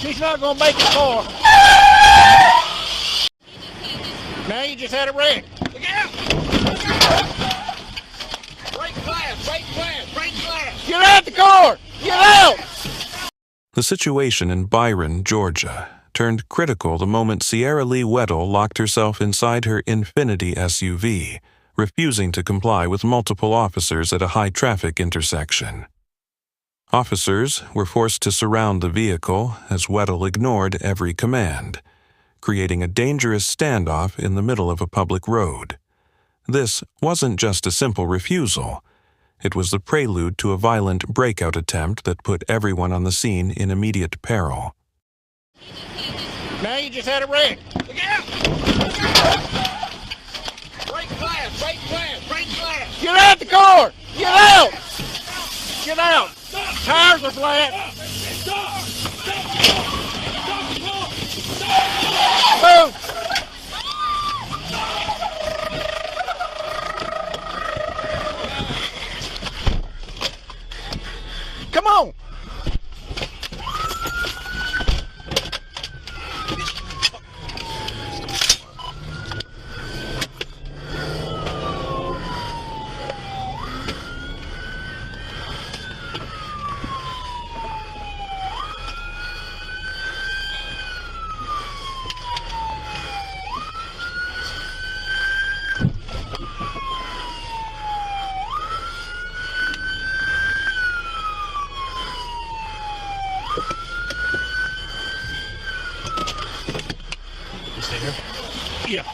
She's not going to make it far. Now you just had a wreck. Look out! Break glass, break glass, break glass. Get out the car! Get out! The situation in Byron, Georgia, turned critical the moment Sierra-Lee Wedell locked herself inside her Infiniti SUV, refusing to comply with multiple officers at a high-traffic intersection. Officers were forced to surround the vehicle as Wedell ignored every command, creating a dangerous standoff in the middle of a public road. This wasn't just a simple refusal. It was the prelude to a violent breakout attempt that put everyone on the scene in immediate peril. Now you just had a wreck. Look out! Break glass, break glass, break glass. Get out the car! Get out! Get out! Tires are flat. Move! Come on! Yeah.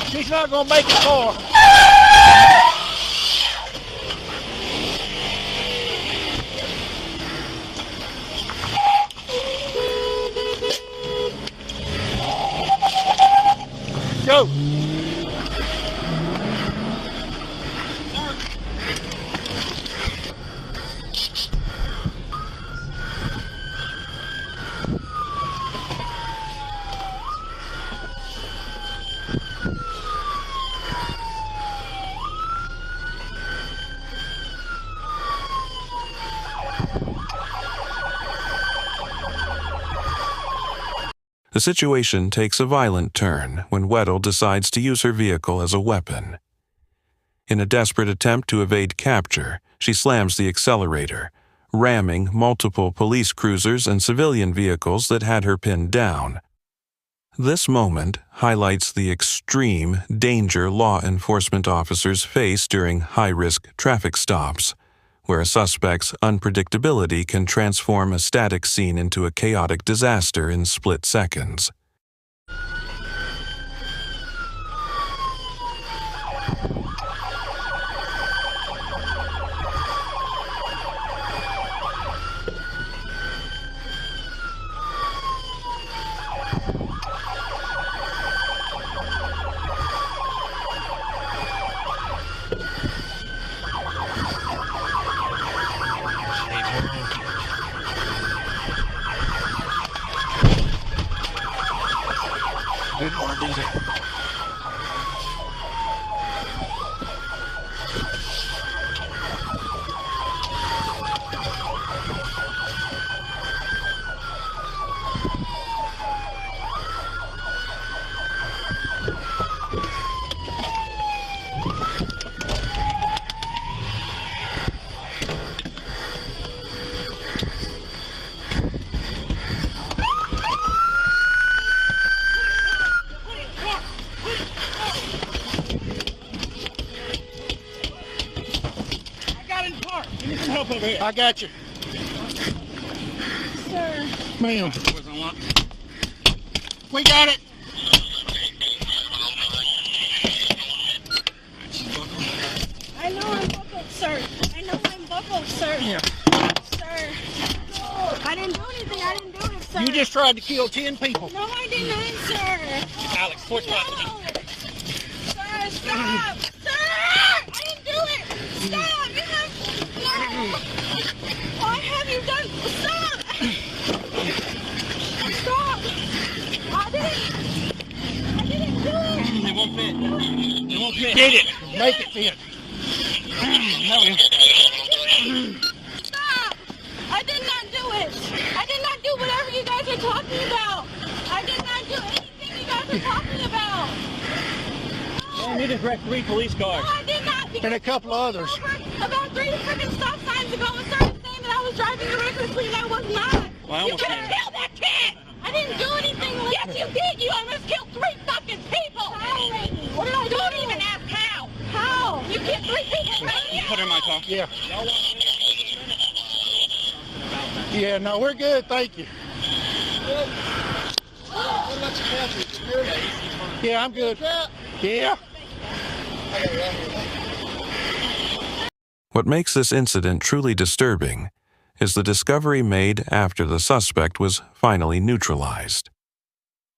She's not going to make it far. Go! The situation takes a violent turn when Wedell decides to use her vehicle as a weapon. In a desperate attempt to evade capture, she slams the accelerator, ramming multiple police cruisers and civilian vehicles that had her pinned down. This moment highlights the extreme danger law enforcement officers face during high-risk traffic stops, where a suspect's unpredictability can transform a static scene into a chaotic disaster in split seconds. Didn't want to do that. Help over here. I got you. Sir. Ma'am. We got it. I know I'm buckled, sir. I know I'm buckled, sir. Yeah. Sir. I didn't do anything. I didn't do it, sir. You just tried to kill 10 people. No, I did not, sir. Alex, push No. Sir, stop. Sir! I didn't do it. Stop. You have... No. won't fit. Get it. Make it fit. Stop! I did not do it. I did not do whatever you guys are talking about. I did not do anything you guys are talking about. I need to correct 3 police cars. No, I did not. And a couple others. About 3 freaking stop signs ago and started saying that I was driving recklessly and I was not. Well, You could have killed that kid. I didn't do anything. Yes, you did. You almost killed 3 fucking people. How, lady? What did I do? Don't even ask how. How? You killed 3 people. Put her in my car. Yeah. Yeah, no, we're good. Thank you. Yeah, I'm good. Yeah. What makes this incident truly disturbing is the discovery made after the suspect was finally neutralized.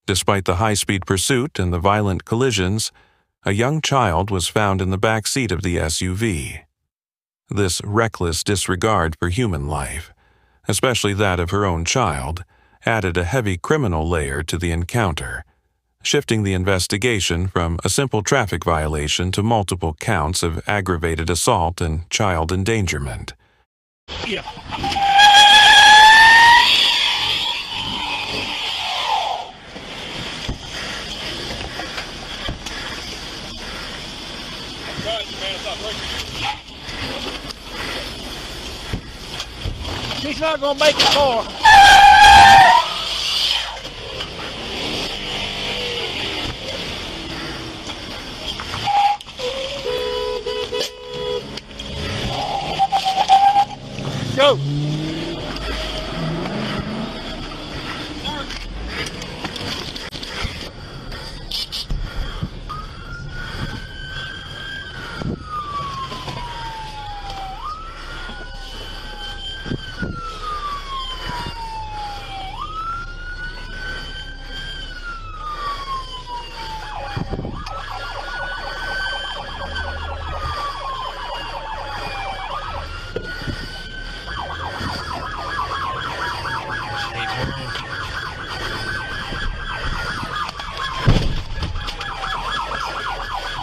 Despite the high-speed pursuit and the violent collisions, a young child was found in the back seat of the SUV. This reckless disregard for human life, especially that of her own child, added a heavy criminal layer to the encounter, shifting the investigation from a simple traffic violation to multiple counts of aggravated assault and child endangerment. Yeah. She's not gonna make it far. Go.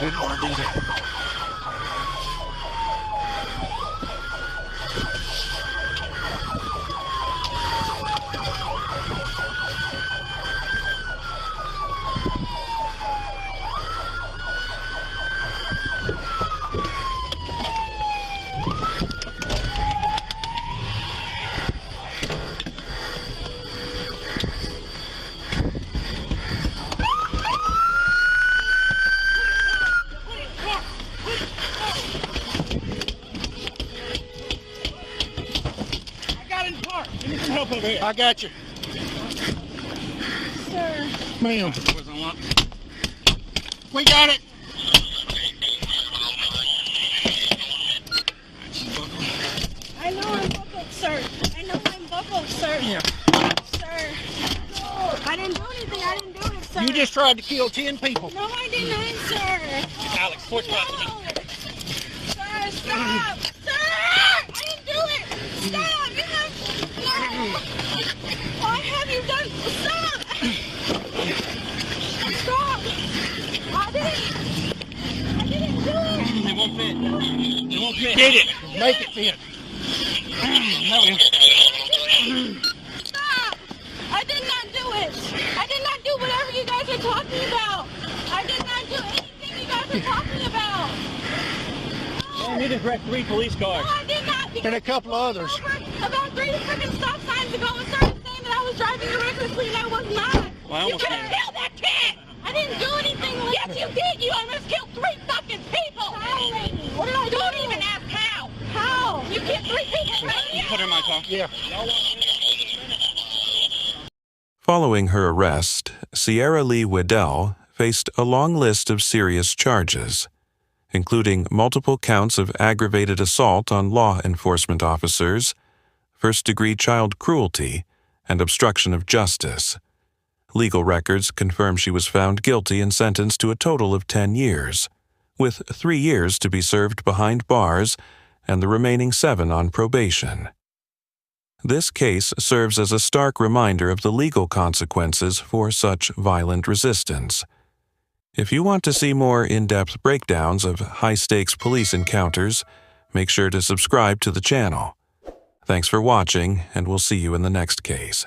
Didn't want to do that. Help over here. I got you. Sir. Ma'am. We got it. I know I'm buckled, sir. I know I'm buckled, sir. Yeah. Sir. I didn't do anything. I didn't do it, sir. You just tried to kill 10 people. No, I did not, sir. Alex, push back. No. Sir, stop. Sir! I didn't do it. Stop. You have... No. Why have you done... Stop. Stop. I didn't do it. It won't fit. It won't fit. Get it. Make it fit. Stop. I did not do it. I did not do whatever you guys are talking about. I did not do anything you guys are talking about. I need to correct 3 police cars. No, I did not. And a couple others. About 3 freaking stop signs ago and started saying that I was driving recklessly and I was not. Well, You could have killed that kid. I didn't do anything. Yes, you did. You almost killed 3 fucking people. How, lady? What did I do? Don't even ask how. How? You killed 3 people. Put her in my car. Yeah. Following her arrest, Sierra-Lee Wedell faced a long list of serious charges, including multiple counts of aggravated assault on law enforcement officers, first-degree child cruelty, and obstruction of justice. Legal records confirm she was found guilty and sentenced to a total of 10 years, with 3 years to be served behind bars and the remaining 7 on probation. This case serves as a stark reminder of the legal consequences for such violent resistance. If you want to see more in-depth breakdowns of high-stakes police encounters, make sure to subscribe to the channel. Thanks for watching, and we'll see you in the next case.